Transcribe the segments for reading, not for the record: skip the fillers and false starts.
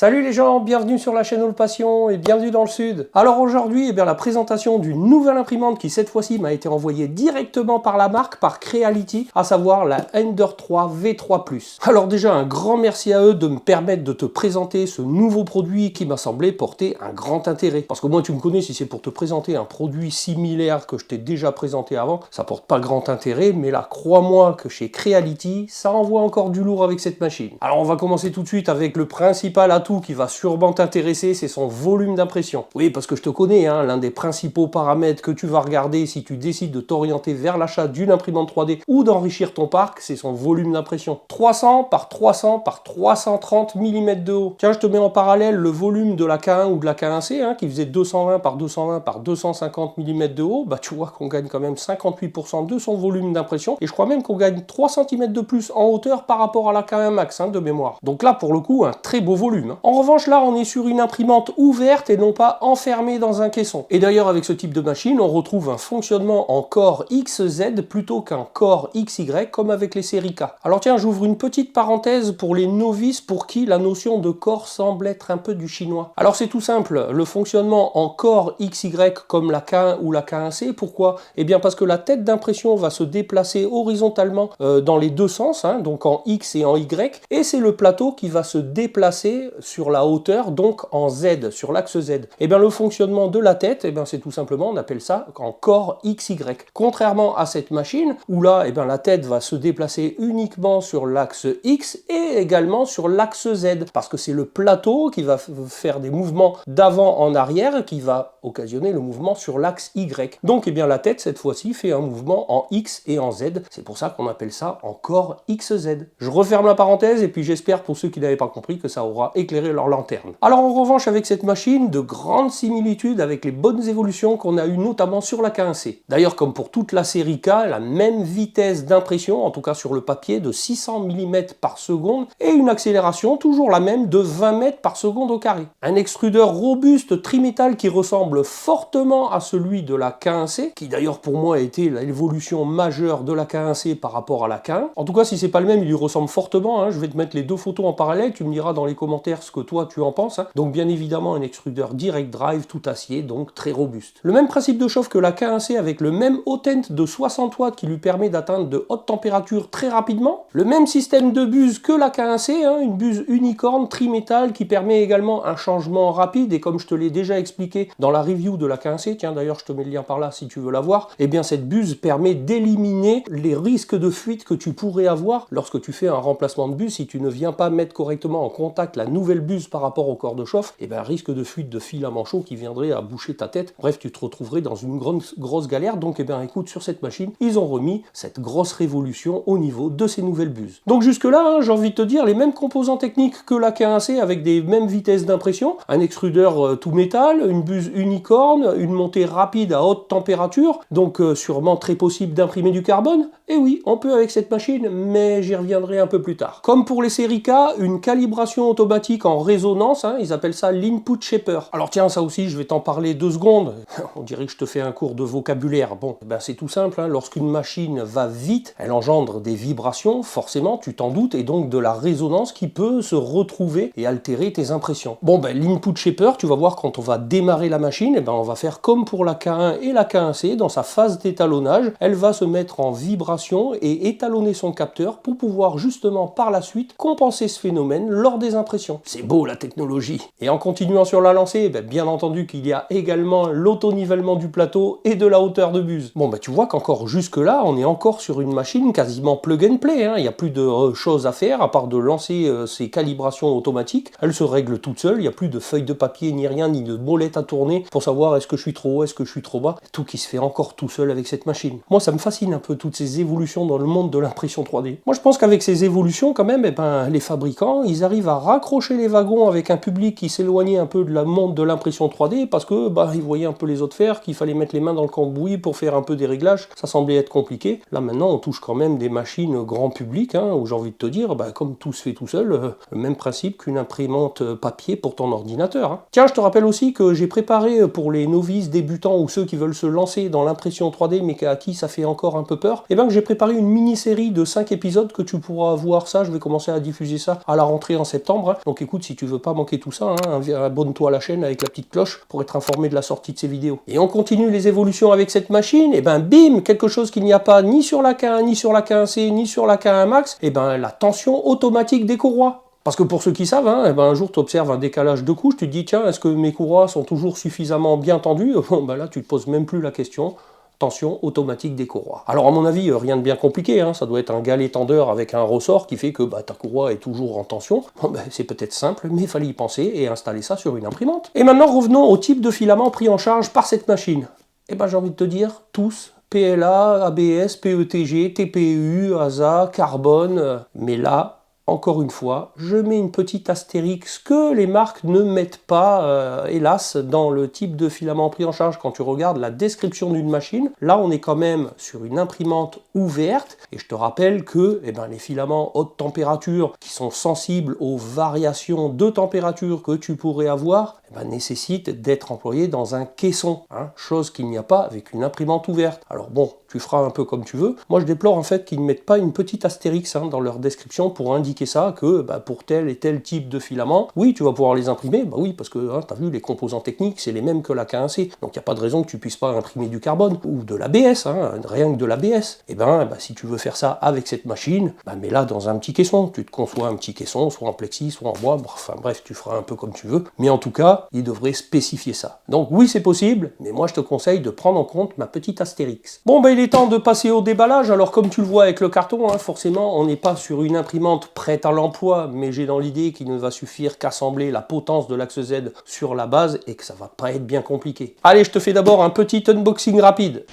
Salut les gens, bienvenue sur la chaîne All Passion et bienvenue dans le Sud. Alors aujourd'hui, la présentation d'une nouvelle imprimante qui cette fois-ci m'a été envoyée directement par la marque, par Creality, à savoir la Ender 3 V3+. Alors déjà, un grand merci à eux de me permettre de te présenter ce nouveau produit qui m'a semblé porter un grand intérêt. Parce que moi, tu me connais, si c'est pour te présenter un produit similaire que je t'ai déjà présenté avant, ça porte pas grand intérêt, mais là, crois-moi que chez Creality, ça envoie encore du lourd avec cette machine. Alors on va commencer tout de suite avec le principal atout qui va sûrement t'intéresser, c'est son volume d'impression. Oui, parce que je te connais, hein, l'un des principaux paramètres que tu vas regarder si tu décides de t'orienter vers l'achat d'une imprimante 3D ou d'enrichir ton parc, c'est son volume d'impression. 300 par 300 par 330 mm de haut. Tiens, je te mets en parallèle le volume de la K1 ou de la K1C, hein, qui faisait 220 par 220 par 250 mm de haut, bah tu vois qu'on gagne quand même 58% de son volume d'impression, et je crois même qu'on gagne 3 cm de plus en hauteur par rapport à la K1 Max, hein, de mémoire. Donc là, pour le coup, un très beau volume. En revanche, là, on est sur une imprimante ouverte et non pas enfermée dans un caisson. Et d'ailleurs, avec ce type de machine, on retrouve un fonctionnement en Core XZ plutôt qu'un Core XY, comme avec les séries K. Alors tiens, j'ouvre une petite parenthèse pour les novices pour qui la notion de Core semble être un peu du chinois. Alors c'est tout simple, le fonctionnement en Core XY comme la K1 ou la K1C, pourquoi? Eh bien parce que la tête d'impression va se déplacer horizontalement dans les deux sens, hein, donc en X et en Y, et c'est le plateau qui va se déplacer sur la hauteur, donc en Z, sur l'axe Z. Et bien le fonctionnement de la tête, c'est tout simplement, on appelle ça en Core XY. Contrairement à cette machine, où là, la tête va se déplacer uniquement sur l'axe X et également sur l'axe Z, parce que c'est le plateau qui va faire des mouvements d'avant en arrière, qui va occasionner le mouvement sur l'axe Y. Donc la tête, cette fois-ci, fait un mouvement en X et en Z. C'est pour ça qu'on appelle ça en Core XZ. Je referme la parenthèse, et puis j'espère, pour ceux qui n'avaient pas compris, que ça aura éclairer leur lanterne. Alors en revanche, avec cette machine, de grandes similitudes avec les bonnes évolutions qu'on a eues notamment sur la K1C. D'ailleurs, comme pour toute la série K, la même vitesse d'impression, en tout cas sur le papier, de 600 mm par seconde, et une accélération toujours la même de 20 mètres par seconde au carré. Un extrudeur robuste trimétal qui ressemble fortement à celui de la K1C, qui d'ailleurs pour moi a été l'évolution majeure de la K1C par rapport à la K1. En tout cas, si c'est pas le même, il lui ressemble fortement, hein. Je vais te mettre les deux photos en parallèle, tu me diras dans les commentaires ce que toi tu en penses, hein. Donc bien évidemment un extrudeur direct drive tout acier, donc très robuste. Le même principe de chauffe que la K1C avec le même hautent de 60 watts qui lui permet d'atteindre de hautes températures très rapidement. Le même système de buse que la K1C, hein, une buse unicorne trimétal qui permet également un changement rapide, et comme je te l'ai déjà expliqué dans la review de la K1C, tiens d'ailleurs je te mets le lien par là si tu veux la voir, cette buse permet d'éliminer les risques de fuite que tu pourrais avoir lorsque tu fais un remplacement de buse si tu ne viens pas mettre correctement en contact la nouvelle buse par rapport au corps de chauffe, risque de fuite de filament chaud qui viendrait à boucher ta tête. Bref, tu te retrouverais dans une grosse galère. Donc écoute, sur cette machine, ils ont remis cette grosse révolution au niveau de ces nouvelles buses. Donc jusque là, j'ai envie de te dire, les mêmes composants techniques que la K1C avec des mêmes vitesses d'impression, un extrudeur tout métal, une buse unicorne, une montée rapide à haute température, donc sûrement très possible d'imprimer du carbone. Et oui, on peut avec cette machine, mais j'y reviendrai un peu plus tard. Comme pour les séries K, une calibration automatique en résonance, hein, ils appellent ça l'input shaper. Alors tiens, ça aussi, je vais t'en parler 2 secondes. On dirait que je te fais un cours de vocabulaire. Bon, c'est tout simple, hein. Lorsqu'une machine va vite, elle engendre des vibrations, forcément, tu t'en doutes, et donc de la résonance qui peut se retrouver et altérer tes impressions. Bon, l'input shaper, tu vas voir quand on va démarrer la machine, on va faire comme pour la K1 et la K1C, dans sa phase d'étalonnage, elle va se mettre en vibration et étalonner son capteur pour pouvoir justement par la suite compenser ce phénomène lors des impressions. C'est beau la technologie. Et en continuant sur la lancée, bien entendu qu'il y a également l'auto-nivellement du plateau et de la hauteur de buse. Bon, tu vois qu'encore jusque là, on est encore sur une machine quasiment plug and play, hein. Il n'y a plus de choses à faire à part de lancer ces calibrations automatiques. Elle se règle toute seule, il n'y a plus de feuilles de papier ni rien, ni de molette à tourner pour savoir est-ce que je suis trop haut, est-ce que je suis trop bas. Tout qui se fait encore tout seul avec cette machine. Moi, ça me fascine un peu toutes ces évolutions dans le monde de l'impression 3D. Moi, je pense qu'avec ces évolutions, quand même, les fabricants, ils arrivent à raccrocher les wagons avec un public qui s'éloignait un peu de la monde de l'impression 3D parce que ils voyaient un peu les autres faire, qu'il fallait mettre les mains dans le cambouis pour faire un peu des réglages. Ça semblait être compliqué. Là, maintenant, on touche quand même des machines grand public, hein, où j'ai envie de te dire, comme tout se fait tout seul, le même principe qu'une imprimante papier pour ton ordinateur, hein. Tiens, je te rappelle aussi que j'ai préparé pour les novices, débutants ou ceux qui veulent se lancer dans l'impression 3D mais à qui ça fait encore un peu peur, que j'ai préparé une mini-série de 5 épisodes que tu pourras voir ça. Je vais commencer à diffuser ça à la rentrée en septembre, hein. Donc écoute, écoute, si tu veux pas manquer tout ça, hein, abonne-toi à la chaîne avec la petite cloche pour être informé de la sortie de ces vidéos. Et on continue les évolutions avec cette machine, et ben bim, quelque chose qu'il n'y a pas ni sur la K1, ni sur la K1C, ni sur la K1 Max, et ben la tension automatique des courroies. Parce que pour ceux qui savent, hein, eh ben un jour tu observes un décalage de couches, tu te dis tiens, est-ce que mes courroies sont toujours suffisamment bien tendues? Bon, ben là tu te poses même plus la question. Tension automatique des courroies. Alors à mon avis, rien de bien compliqué, hein, ça doit être un galet tendeur avec un ressort qui fait que ta courroie est toujours en tension. Bon, c'est peut-être simple, mais il fallait y penser et installer ça sur une imprimante. Et maintenant revenons au type de filament pris en charge par cette machine. Et ben j'ai envie de te dire, tous, PLA, ABS, PETG, TPU, ASA, carbone, mais là, encore une fois, je mets une petite astérix que les marques ne mettent pas, hélas, dans le type de filament pris en charge. Quand tu regardes la description d'une machine, là on est quand même sur une imprimante ouverte, et je te rappelle que les filaments haute température qui sont sensibles aux variations de température que tu pourrais avoir, nécessitent d'être employés dans un caisson, hein, chose qu'il n'y a pas avec une imprimante ouverte. Alors bon, tu feras un peu comme tu veux. Moi je déplore en fait qu'ils ne mettent pas une petite astérix dans leur description pour indiquer ça, que pour tel et tel type de filament, oui tu vas pouvoir les imprimer, oui parce que tu as vu les composants techniques c'est les mêmes que la K1C, donc il n'y a pas de raison que tu puisses pas imprimer du carbone ou de l'ABS, rien que de l'ABS. Et si tu veux faire ça avec cette machine, mets-la dans un petit caisson, tu te conçois un petit caisson, soit en plexi, soit en bois, enfin bref tu feras un peu comme tu veux, mais en tout cas il devrait spécifier ça. Donc oui c'est possible, mais moi je te conseille de prendre en compte ma petite astérix. Bon il est temps de passer au déballage. Alors comme tu le vois avec le carton, forcément on n'est pas sur une imprimante prête à l'emploi, mais j'ai dans l'idée qu'il ne va suffire qu'assembler la potence de l'axe Z sur la base et que ça va pas être bien compliqué. Allez, je te fais d'abord un petit unboxing rapide.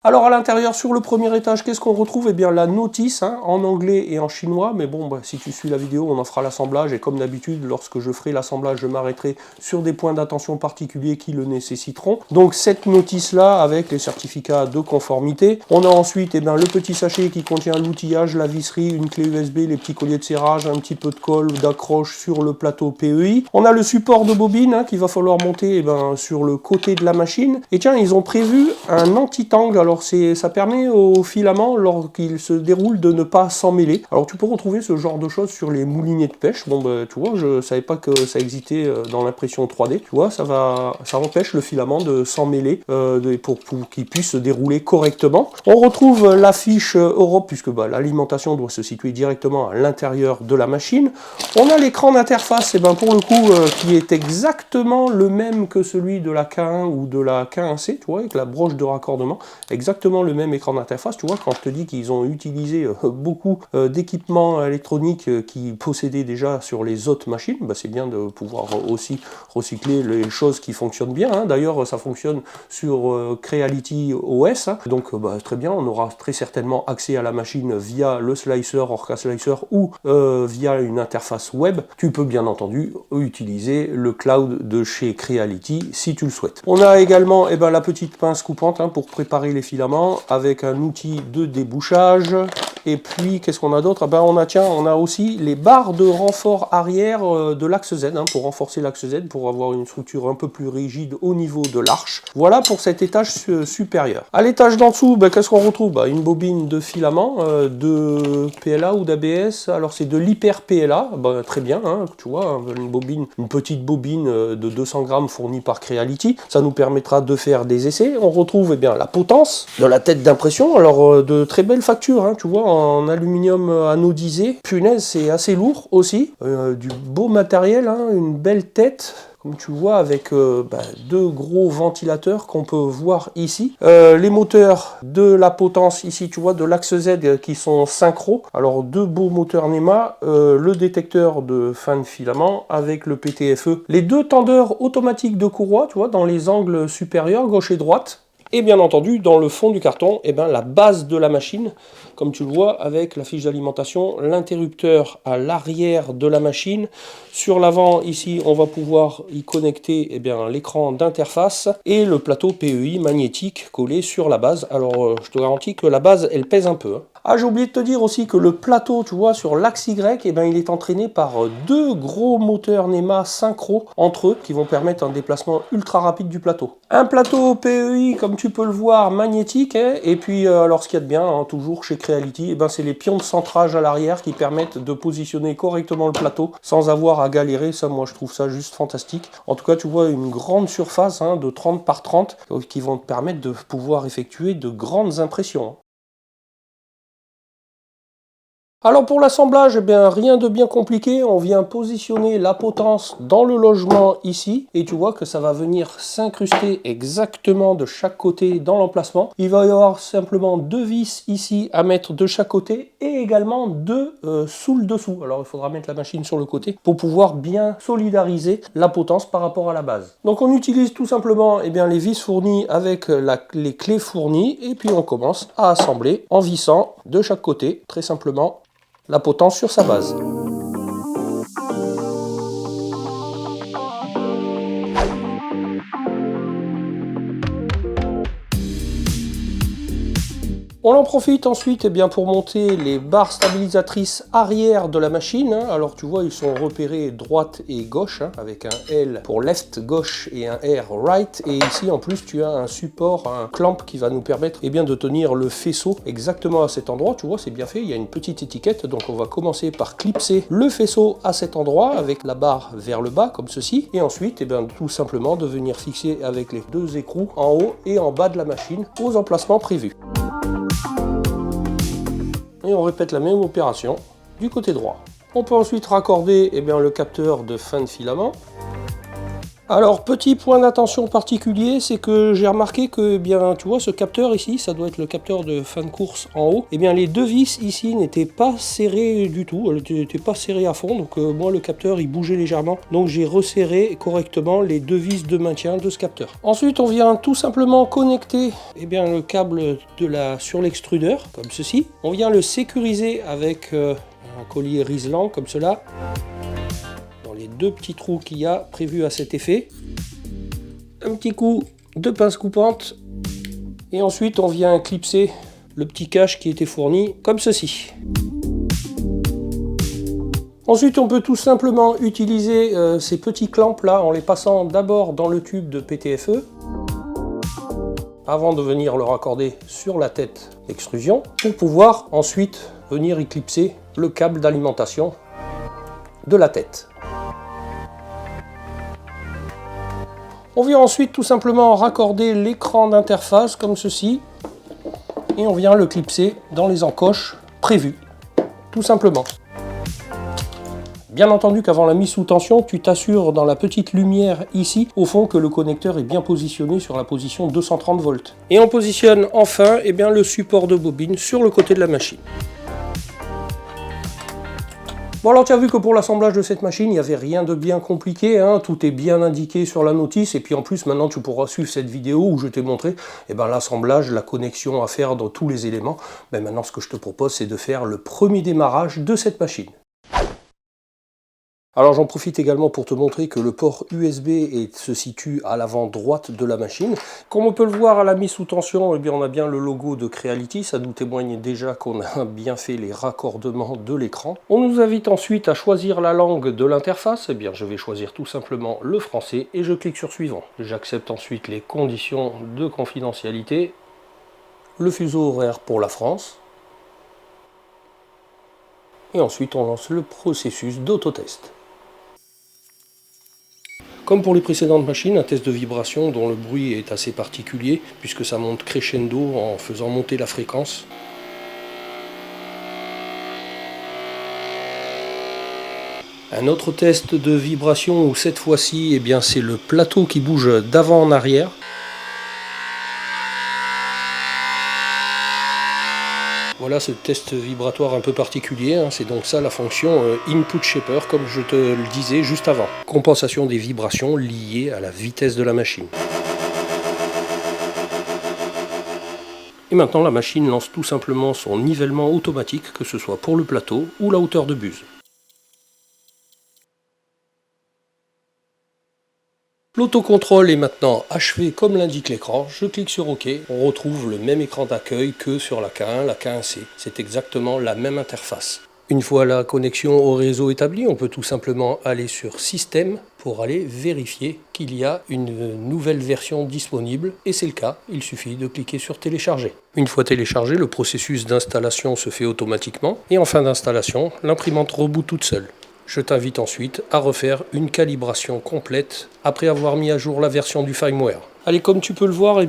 Alors à l'intérieur, sur le premier étage, qu'est-ce qu'on retrouve? Eh bien la notice, en anglais et en chinois, mais bon, si tu suis la vidéo, on en fera l'assemblage, et comme d'habitude, lorsque je ferai l'assemblage, je m'arrêterai sur des points d'attention particuliers qui le nécessiteront. Donc cette notice-là, avec les certificats de conformité. On a ensuite le petit sachet qui contient l'outillage, la visserie, une clé USB, les petits colliers de serrage, un petit peu de colle ou d'accroche sur le plateau PEI. On a le support de bobine qu'il va falloir monter sur le côté de la machine. Et tiens, ils ont prévu un anti-tangle. Alors ça permet aux filaments, lorsqu'ils se déroulent, de ne pas s'emmêler. Alors tu peux retrouver ce genre de choses sur les moulinets de pêche. Bon tu vois, je savais pas que ça existait dans l'impression 3D. Tu vois, ça empêche le filament de s'emmêler pour qu'il puisse se dérouler correctement. On retrouve la fiche Europe, puisque l'alimentation doit se situer directement à l'intérieur de la machine. On a l'écran d'interface, pour le coup, qui est exactement le même que celui de la K1 ou de la K1C, tu vois, avec la broche de raccordement. Exactement le même écran d'interface, tu vois, quand je te dis qu'ils ont utilisé beaucoup d'équipements électroniques qui possédaient déjà sur les autres machines, c'est bien de pouvoir aussi recycler les choses qui fonctionnent bien. D'ailleurs, ça fonctionne sur Creality OS, donc très bien, on aura très certainement accès à la machine via le slicer, Orca Slicer, ou via une interface web. Tu peux bien entendu utiliser le cloud de chez Creality si tu le souhaites. On a également la petite pince coupante pour préparer les filaments avec un outil de débouchage. Et puis qu'est-ce qu'on a d'autre? On a aussi les barres de renfort arrière de l'axe Z, pour renforcer l'axe Z, pour avoir une structure un peu plus rigide au niveau de l'arche. Voilà pour cet étage supérieur. À l'étage d'en dessous, qu'est-ce qu'on retrouve? Une bobine de filament de PLA ou d'ABS. Alors c'est de l'hyper PLA, très bien, tu vois, une petite bobine de 200 grammes fournie par Creality. Ça nous permettra de faire des essais. On retrouve la potence de la tête d'impression, alors de très belle facture, tu vois, en aluminium anodisé. Punaise, c'est assez lourd aussi, du beau matériel, une belle tête, comme tu vois, avec deux gros ventilateurs qu'on peut voir ici. Les moteurs de la potence ici, tu vois, de l'axe Z qui sont synchro. Alors deux beaux moteurs NEMA, le détecteur de fin de filament avec le PTFE. Les deux tendeurs automatiques de courroie, tu vois, dans les angles supérieurs, gauche et droite. Et bien entendu, dans le fond du carton, la base de la machine, comme tu le vois, avec la fiche d'alimentation, l'interrupteur à l'arrière de la machine. Sur l'avant, ici, on va pouvoir y connecter l'écran d'interface et le plateau PEI magnétique collé sur la base. Alors, je te garantis que la base, elle pèse un peu. Ah, j'ai oublié de te dire aussi que le plateau, tu vois, sur l'axe Y, eh ben, il est entraîné par deux gros moteurs NEMA synchro entre eux qui vont permettre un déplacement ultra rapide du plateau. Un plateau PEI, comme tu peux le voir, magnétique, hein, et puis alors ce qu'il y a de bien, hein, toujours chez Creality, eh ben, c'est les pions de centrage à l'arrière qui permettent de positionner correctement le plateau sans avoir à galérer. Ça, moi, je trouve ça juste fantastique. En tout cas, tu vois une grande surface, hein, de 30 par 30 qui vont te permettre de pouvoir effectuer de grandes impressions. Alors pour l'assemblage, eh bien, rien de bien compliqué, on vient positionner la potence dans le logement ici, et tu vois que ça va venir s'incruster exactement de chaque côté dans l'emplacement. Il va y avoir simplement deux vis ici à mettre de chaque côté, et également deux sous le dessous. Alors il faudra mettre la machine sur le côté pour pouvoir bien solidariser la potence par rapport à la base. Donc on utilise tout simplement eh bien, les vis fournies avec les clés fournies, et puis on commence à assembler en vissant de chaque côté, très simplement, la potence sur sa base. On en profite ensuite eh bien, pour monter les barres stabilisatrices arrière de la machine. Alors tu vois, ils sont repérés droite et gauche, hein, avec un L pour left gauche et un R right. Et ici en plus tu as un support, un clamp qui va nous permettre eh bien, de tenir le faisceau exactement à cet endroit. Tu vois, c'est bien fait, il y a une petite étiquette. Donc on va commencer par clipser le faisceau à cet endroit avec la barre vers le bas comme ceci. Et ensuite eh bien, tout simplement de venir fixer avec les deux écrous en haut et en bas de la machine aux emplacements prévus. Et on répète la même opération du côté droit. On peut ensuite raccorder eh bien, le capteur de fin de filament. Alors, petit point d'attention particulier, c'est que j'ai remarqué que, bien, tu vois, ce capteur ici, ça doit être le capteur de fin de course en haut, et bien les deux vis ici n'étaient pas serrées du tout, elles n'étaient pas serrées à fond, donc moi le capteur il bougeait légèrement, donc j'ai resserré correctement les deux vis de maintien de ce capteur. Ensuite, on vient tout simplement connecter eh bien, le câble sur l'extrudeur, comme ceci. On vient le sécuriser avec un collier Riesland, comme cela. Les deux petits trous qu'il y a prévus à cet effet. Un petit coup de pince coupante et ensuite on vient clipser le petit cache qui était fourni comme ceci. Ensuite on peut tout simplement utiliser ces petits clamps là en les passant d'abord dans le tube de PTFE avant de venir le raccorder sur la tête d'extrusion pour pouvoir ensuite venir y clipser le câble d'alimentation de la tête. On vient ensuite tout simplement raccorder l'écran d'interface comme ceci et on vient le clipser dans les encoches prévues, tout simplement. Bien entendu qu'avant la mise sous tension, tu t'assures dans la petite lumière ici, au fond, que le connecteur est bien positionné sur la position 230 volts. Et on positionne enfin eh bien, le support de bobine sur le côté de la machine. Bon alors tu as vu que pour l'assemblage de cette machine, il n'y avait rien de bien compliqué, hein, tout est bien indiqué sur la notice, et puis en plus maintenant tu pourras suivre cette vidéo où je t'ai montré l'assemblage, la connexion à faire dans tous les éléments. Maintenant ce que je te propose c'est de faire le premier démarrage de cette machine. Alors j'en profite également pour te montrer que le port USB se situe à l'avant droite de la machine. Comme on peut le voir à la mise sous tension, eh bien, on a bien le logo de Creality, ça nous témoigne déjà qu'on a bien fait les raccordements de l'écran. On nous invite ensuite à choisir la langue de l'interface, eh bien je vais choisir tout simplement le français et je clique sur suivant. J'accepte ensuite les conditions de confidentialité, le fuseau horaire pour la France, et ensuite on lance le processus d'autotest. Comme pour les précédentes machines, un test de vibration dont le bruit est assez particulier puisque ça monte crescendo en faisant monter la fréquence. Un autre test de vibration où cette fois-ci eh bien c'est le plateau qui bouge d'avant en arrière. Voilà ce test vibratoire un peu particulier, hein. C'est donc ça la fonction Input Shaper, comme je te le disais juste avant. Compensation des vibrations liées à la vitesse de la machine. Et maintenant la machine lance tout simplement son nivellement automatique, que ce soit pour le plateau ou la hauteur de buse. L'autocontrôle est maintenant achevé comme l'indique l'écran. Je clique sur OK. On retrouve le même écran d'accueil que sur la K1, la K1C. C'est exactement la même interface. Une fois la connexion au réseau établie, on peut tout simplement aller sur Système pour aller vérifier qu'il y a une nouvelle version disponible. Et c'est le cas, il suffit de cliquer sur Télécharger. Une fois téléchargé, le processus d'installation se fait automatiquement. Et en fin d'installation, l'imprimante reboot toute seule. Je t'invite ensuite à refaire une calibration complète après avoir mis à jour la version du firmware. Allez, comme tu peux le voir,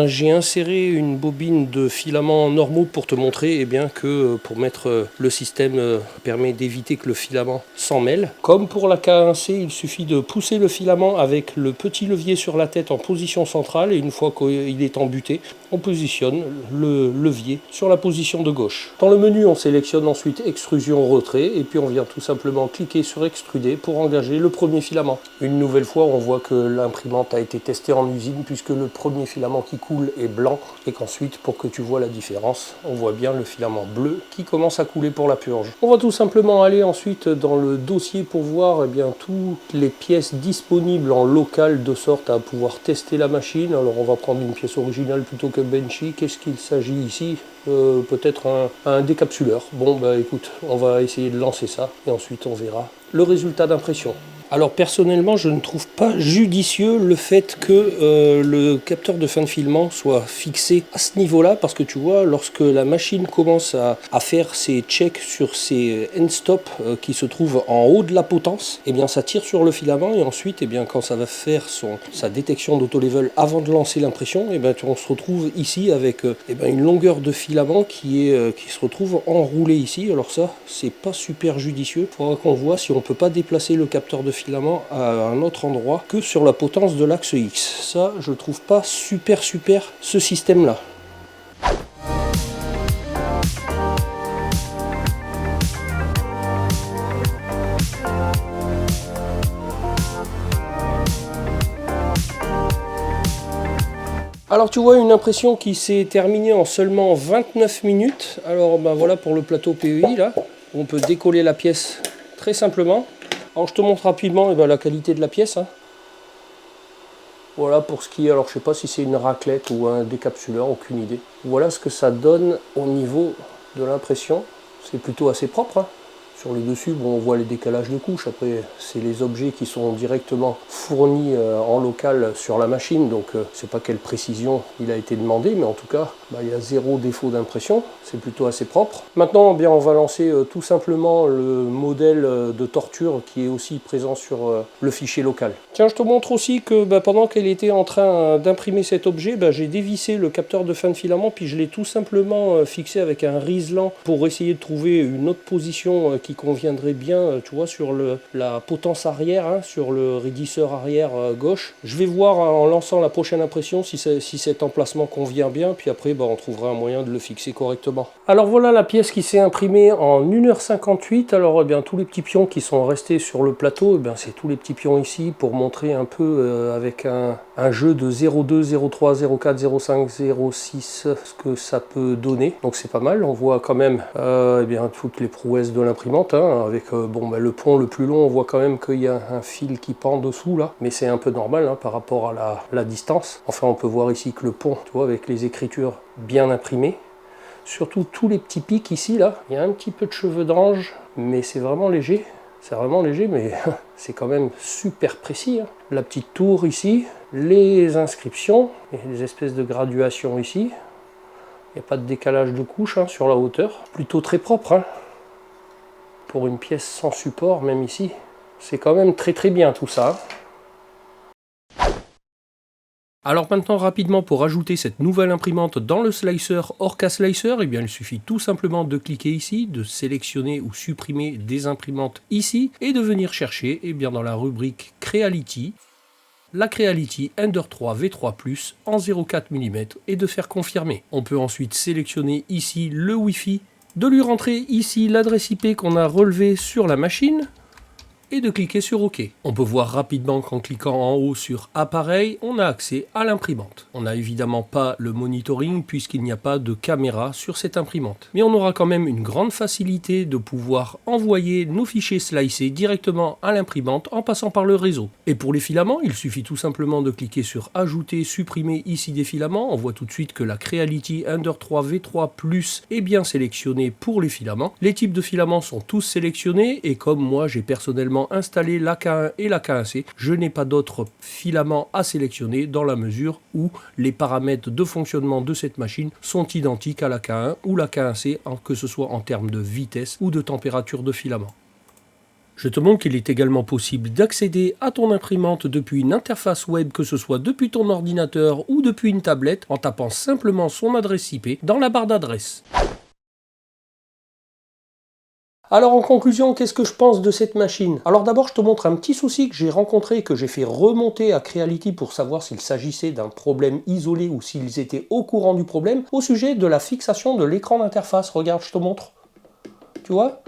j'ai inséré une bobine de filaments normaux pour te montrer que pour mettre le système permet d'éviter que le filament s'en mêle. Comme pour la K1C, il suffit de pousser le filament avec le petit levier sur la tête en position centrale et une fois qu'il est embuté, on positionne le levier sur la position de gauche. Dans le menu, on sélectionne ensuite extrusion retrait et puis on vient tout simplement cliquer sur extruder pour engager le premier filament. Une nouvelle fois, on voit que l'imprimante a été testée en usine puisque le premier filament qui coule est blanc et qu'ensuite, pour que tu vois la différence, on voit bien le filament bleu qui commence à couler pour la purge. On va tout simplement aller ensuite dans le dossier pour voir toutes les pièces disponibles en local de sorte à pouvoir tester la machine. Alors on va prendre une pièce originale plutôt que Benchy. Qu'est-ce qu'il s'agit ici? Peut-être un décapsuleur. Bon bah écoute, on va essayer de lancer ça et ensuite on verra le résultat d'impression. Alors personnellement, je ne trouve pas judicieux le fait que le capteur de fin de filament soit fixé à ce niveau-là, parce que tu vois, lorsque la machine commence à faire ses checks sur ses end-stop qui se trouvent en haut de la potence, ça tire sur le filament et ensuite, quand ça va faire sa détection d'auto-level avant de lancer l'impression, on se retrouve ici avec une longueur de filament qui se retrouve enroulée ici. Alors ça, c'est pas super judicieux. Il faudra qu'on voit si on peut pas déplacer le capteur de filament à un autre endroit que sur la potence de l'axe X. Ça, je trouve pas super ce système là. Alors tu vois une impression qui s'est terminée en seulement 29 minutes. Alors voilà pour le plateau PEI là, on peut décoller la pièce très simplement. Alors je te montre rapidement la qualité de la pièce. Voilà pour ce qui est, alors je sais pas si c'est une raclette ou un décapsuleur, aucune idée. Voilà ce que ça donne au niveau de l'impression. C'est plutôt assez propre. Sur le dessus, on voit les décalages de couches. Après, c'est les objets qui sont directement fournis en local sur la machine. Donc, c'est pas quelle précision il a été demandé, mais en tout cas, il y a zéro défaut d'impression. C'est plutôt assez propre. Maintenant, on va lancer tout simplement le modèle de torture qui est aussi présent sur le fichier local. Tiens, je te montre aussi que pendant qu'elle était en train d'imprimer cet objet, j'ai dévissé le capteur de fin de filament, puis je l'ai tout simplement fixé avec un riselant pour essayer de trouver une autre position qui conviendrait bien, tu vois, sur la potence arrière, sur le raidisseur arrière gauche. Je vais voir en lançant la prochaine impression si cet emplacement convient bien, puis après on trouvera un moyen de le fixer correctement. Alors voilà la pièce qui s'est imprimée en 1h58. Alors tous les petits pions qui sont restés sur le plateau, c'est tous les petits pions ici pour montrer un peu avec un jeu de 0,2, 0,3, 0,4, 0,5, 0,6 ce que ça peut donner. Donc c'est pas mal, on voit quand même toutes les prouesses de l'imprimante. Avec le pont le plus long, on voit quand même qu'il y a un fil qui pend dessous là, mais c'est un peu normal par rapport à la distance. Enfin, on peut voir ici que le pont, tu vois, avec les écritures bien imprimées, surtout tous les petits pics ici là, il y a un petit peu de cheveux d'ange, mais c'est vraiment léger. C'est vraiment léger, mais c'est quand même super précis. La petite tour ici, les inscriptions et les espèces de graduations ici. Il n'y a pas de décalage de couche sur la hauteur, plutôt très propre. Pour une pièce sans support, même ici, c'est quand même très bien tout ça. Alors maintenant rapidement pour ajouter cette nouvelle imprimante dans le slicer Orca Slicer, il suffit tout simplement de cliquer ici, de sélectionner ou supprimer des imprimantes ici et de venir chercher dans la rubrique Creality, la Creality Ender 3 V3+ en 0,4 mm et de faire confirmer. On peut ensuite sélectionner ici le Wi-Fi, de lui rentrer ici l'adresse IP qu'on a relevée sur la machine, et de cliquer sur OK. On peut voir rapidement qu'en cliquant en haut sur Appareil, on a accès à l'imprimante. On n'a évidemment pas le monitoring puisqu'il n'y a pas de caméra sur cette imprimante. Mais on aura quand même une grande facilité de pouvoir envoyer nos fichiers slicés directement à l'imprimante en passant par le réseau. Et pour les filaments, il suffit tout simplement de cliquer sur Ajouter, supprimer ici des filaments. On voit tout de suite que la Creality Ender 3 V3 Plus est bien sélectionnée pour les filaments. Les types de filaments sont tous sélectionnés et comme moi j'ai personnellement installé l'Ak1 et l'Ak1C, je n'ai pas d'autres filaments à sélectionner dans la mesure où les paramètres de fonctionnement de cette machine sont identiques à l'Ak1 ou l'Ak1C, que ce soit en termes de vitesse ou de température de filament. Je te montre qu'il est également possible d'accéder à ton imprimante depuis une interface web, que ce soit depuis ton ordinateur ou depuis une tablette, en tapant simplement son adresse IP dans la barre d'adresse. Alors en conclusion, qu'est-ce que je pense de cette machine? Alors d'abord, je te montre un petit souci que j'ai rencontré et que j'ai fait remonter à Creality pour savoir s'il s'agissait d'un problème isolé ou s'ils étaient au courant du problème, au sujet de la fixation de l'écran d'interface. Regarde, je te montre. Tu vois?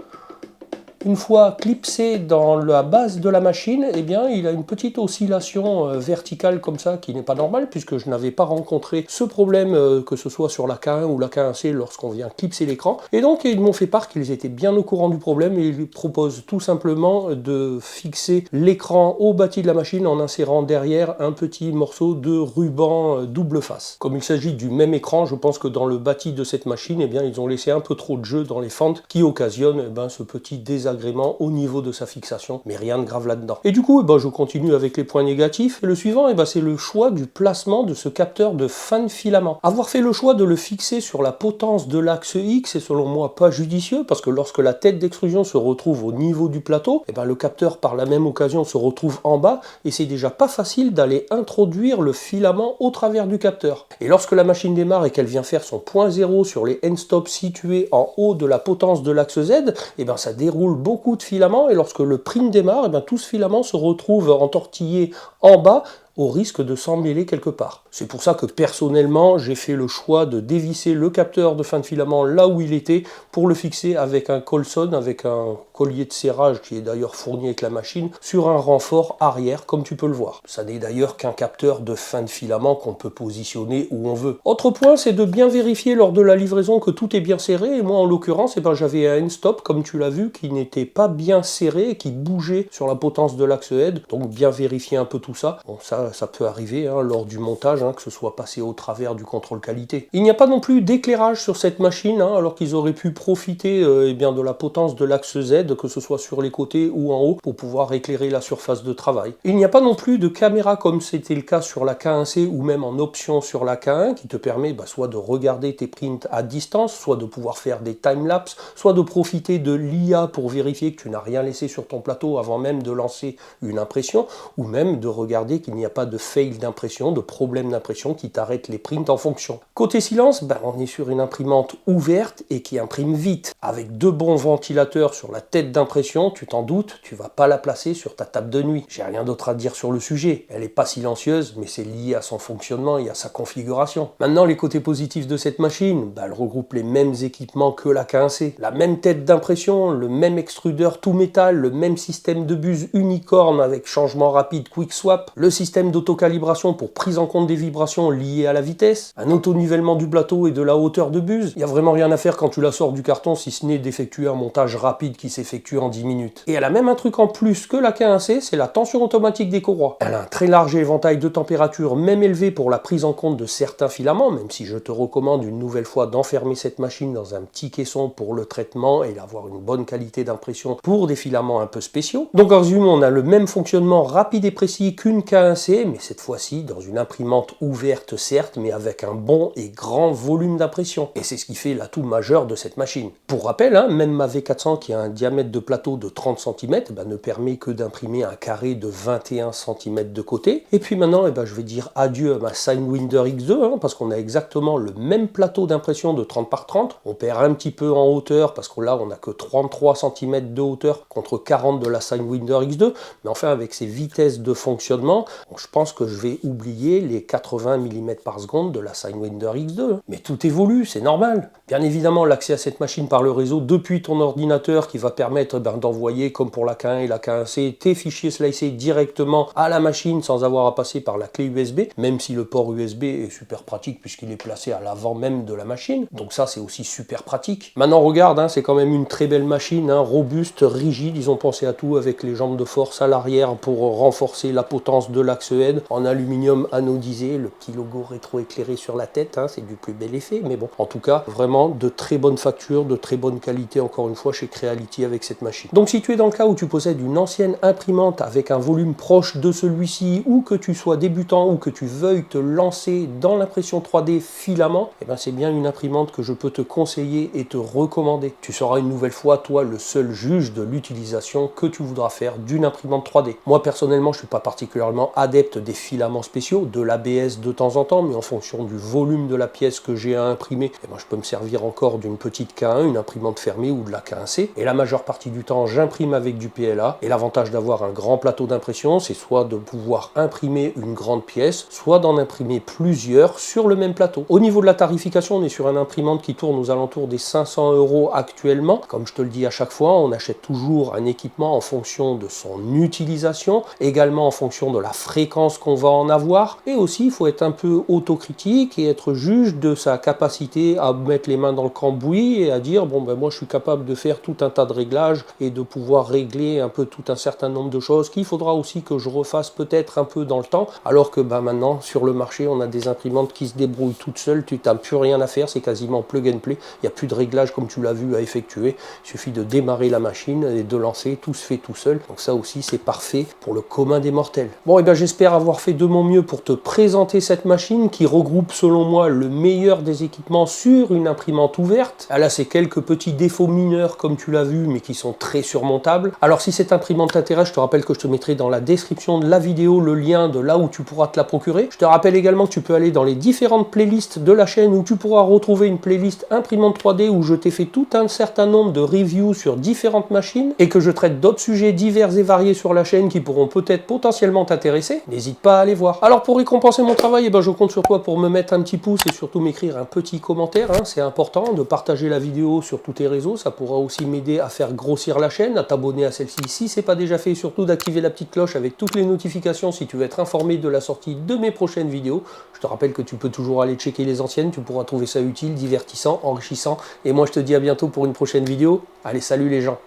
Une fois clipsé dans la base de la machine, eh bien, il a une petite oscillation verticale comme ça qui n'est pas normale puisque je n'avais pas rencontré ce problème que ce soit sur la K1 ou la K1C lorsqu'on vient clipser l'écran. Et donc ils m'ont fait part qu'ils étaient bien au courant du problème et ils proposent tout simplement de fixer l'écran au bâti de la machine en insérant derrière un petit morceau de ruban double face. Comme il s'agit du même écran, je pense que dans le bâti de cette machine, eh bien, ils ont laissé un peu trop de jeu dans les fentes qui occasionnent ce petit désagrément au niveau de sa fixation, mais rien de grave là-dedans. Et du coup, je continue avec les points négatifs. Et le suivant, c'est le choix du placement de ce capteur de fin de filament. Avoir fait le choix de le fixer sur la potence de l'axe X est selon moi pas judicieux, parce que lorsque la tête d'extrusion se retrouve au niveau du plateau, le capteur par la même occasion se retrouve en bas, et c'est déjà pas facile d'aller introduire le filament au travers du capteur. Et lorsque la machine démarre et qu'elle vient faire son point zéro sur les end-stops situés en haut de la potence de l'axe Z, ça déroule beaucoup de filaments, et lorsque le prime démarre, tout ce filament se retrouve entortillé en bas au risque de s'emmêler quelque part. C'est pour ça que personnellement, j'ai fait le choix de dévisser le capteur de fin de filament là où il était pour le fixer avec un Colson, avec un collier de serrage qui est d'ailleurs fourni avec la machine, sur un renfort arrière, comme tu peux le voir. Ça n'est d'ailleurs qu'un capteur de fin de filament qu'on peut positionner où on veut. Autre point, c'est de bien vérifier lors de la livraison que tout est bien serré, et moi en l'occurrence, j'avais un end-stop, comme tu l'as vu, qui n'était pas bien serré et qui bougeait sur la potence de l'axe head, donc bien vérifier un peu tout ça. Bon, ça peut arriver lors du montage, que ce soit passé au travers du contrôle qualité. Il n'y a pas non plus d'éclairage sur cette machine, alors qu'ils auraient pu profiter de la potence de l'axe Z, que ce soit sur les côtés ou en haut, pour pouvoir éclairer la surface de travail. Il n'y a pas non plus de caméra comme c'était le cas sur la K1C ou même en option sur la K1 qui te permet soit de regarder tes prints à distance, soit de pouvoir faire des timelapses, soit de profiter de l'IA pour vérifier que tu n'as rien laissé sur ton plateau avant même de lancer une impression, ou même de regarder qu'il n'y a pas de fail d'impression, de problème d'impression qui t'arrête les prints en fonction. Côté silence, on est sur une imprimante ouverte et qui imprime vite. Avec deux bons ventilateurs sur la tête d'impression, tu t'en doutes, tu vas pas la placer sur ta table de nuit. J'ai rien d'autre à dire sur le sujet. Elle est pas silencieuse, mais c'est lié à son fonctionnement et à sa configuration. Maintenant, les côtés positifs de cette machine, elle regroupe les mêmes équipements que la K1C. La même tête d'impression, le même extrudeur tout métal, le même système de buse unicorne avec changement rapide quick swap, le système d'autocalibration pour prise en compte des vibrations liées à la vitesse, un auto-nivellement du plateau et de la hauteur de buse. Il n'y a vraiment rien à faire quand tu la sors du carton si ce n'est d'effectuer un montage rapide qui s'effectue en 10 minutes. Et elle a même un truc en plus que la K1C, c'est la tension automatique des courroies. Elle a un très large éventail de température, même élevé pour la prise en compte de certains filaments, même si je te recommande une nouvelle fois d'enfermer cette machine dans un petit caisson pour le traitement et d'avoir une bonne qualité d'impression pour des filaments un peu spéciaux. Donc en résumé, on a le même fonctionnement rapide et précis qu'une K1C, mais cette fois-ci dans une imprimante ouverte certes, mais avec un bon et grand volume d'impression. Et c'est ce qui fait l'atout majeur de cette machine. Pour rappel, même ma V400 qui a un diamètre de plateau de 30 cm ne permet que d'imprimer un carré de 21 cm de côté. Et puis maintenant, je vais dire adieu à ma Sidewinder X2, parce qu'on a exactement le même plateau d'impression de 30 par 30. On perd un petit peu en hauteur, parce que là, on n'a que 33 cm de hauteur contre 40 de la Sidewinder X2. Mais enfin, avec ses vitesses de fonctionnement, on je pense que je vais oublier les 80 mm par seconde de la Sidewinder X2. Mais tout évolue, c'est normal. Bien évidemment, l'accès à cette machine par le réseau depuis ton ordinateur qui va permettre d'envoyer, comme pour la K1 et la K1C, tes fichiers slicés directement à la machine sans avoir à passer par la clé USB, même si le port USB est super pratique puisqu'il est placé à l'avant même de la machine. Donc ça, c'est aussi super pratique. Maintenant, regarde, hein, c'est quand même une très belle machine, hein, robuste, rigide. Ils ont pensé à tout avec les jambes de force à l'arrière pour renforcer la potence de l'axe aide en aluminium anodisé, le petit logo rétro-éclairé sur la tête, hein, c'est du plus bel effet. Mais bon, en tout cas, vraiment de très bonne facture, de très bonne qualité, encore une fois, chez Creality avec cette machine. Donc si tu es dans le cas où tu possèdes une ancienne imprimante avec un volume proche de celui-ci, ou que tu sois débutant, ou que tu veuilles te lancer dans l'impression 3D filament, eh ben c'est bien une imprimante que je peux te conseiller et te recommander. Tu seras une nouvelle fois, toi, le seul juge de l'utilisation que tu voudras faire d'une imprimante 3D. Moi, personnellement, je ne suis pas particulièrement adepte des filaments spéciaux, de l'ABS de temps en temps, mais en fonction du volume de la pièce que j'ai à imprimer, eh ben, je peux me servir encore d'une petite K1, une imprimante fermée ou de la K1C. Et la majeure partie du temps, j'imprime avec du PLA. Et l'avantage d'avoir un grand plateau d'impression, c'est soit de pouvoir imprimer une grande pièce, soit d'en imprimer plusieurs sur le même plateau. Au niveau de la tarification, on est sur une imprimante qui tourne aux alentours des 500 € actuellement. Comme je te le dis à chaque fois, on achète toujours un équipement en fonction de son utilisation, également en fonction de la fréquence qu'on va en avoir. Et aussi, il faut être un peu autocritique et être juge de sa capacité à mettre les mains dans le cambouis et à dire, bon ben moi je suis capable de faire tout un tas de réglages et de pouvoir régler un peu tout un certain nombre de choses qu'il faudra aussi que je refasse peut-être un peu dans le temps, alors que ben maintenant sur le marché on a des imprimantes qui se débrouillent toutes seules, tu n'as plus rien à faire, c'est quasiment plug and play, il n'y a plus de réglage comme tu l'as vu à effectuer, il suffit de démarrer la machine et de lancer, tout se fait tout seul, donc ça aussi c'est parfait pour le commun des mortels. Bon et bien j'espère avoir fait de mon mieux pour te présenter cette machine qui regroupe selon moi le meilleur des équipements sur une imprimante ouverte. Elle a ses quelques petits défauts mineurs comme tu l'as vu mais qui sont très surmontables. Alors si cette imprimante t'intéresse, je te rappelle que je te mettrai dans la description de la vidéo le lien de là où tu pourras te la procurer. Je te rappelle également que tu peux aller dans les différentes playlists de la chaîne où tu pourras retrouver une playlist imprimante 3D où je t'ai fait tout un certain nombre de reviews sur différentes machines et que je traite d'autres sujets divers et variés sur la chaîne qui pourront peut-être potentiellement t'intéresser. N'hésite pas à aller voir. Alors pour récompenser mon travail, je compte sur toi pour me mettre un petit pouce et surtout m'écrire un petit commentaire, hein. C'est important de partager la vidéo sur tous tes réseaux, ça pourra aussi m'aider à faire grossir la chaîne, à t'abonner à celle-ci si c'est pas déjà fait, et surtout d'activer la petite cloche avec toutes les notifications si tu veux être informé de la sortie de mes prochaines vidéos. Je te rappelle que tu peux toujours aller checker les anciennes, tu pourras trouver ça utile, divertissant, enrichissant, et moi je te dis à bientôt pour une prochaine vidéo. Allez, salut les gens!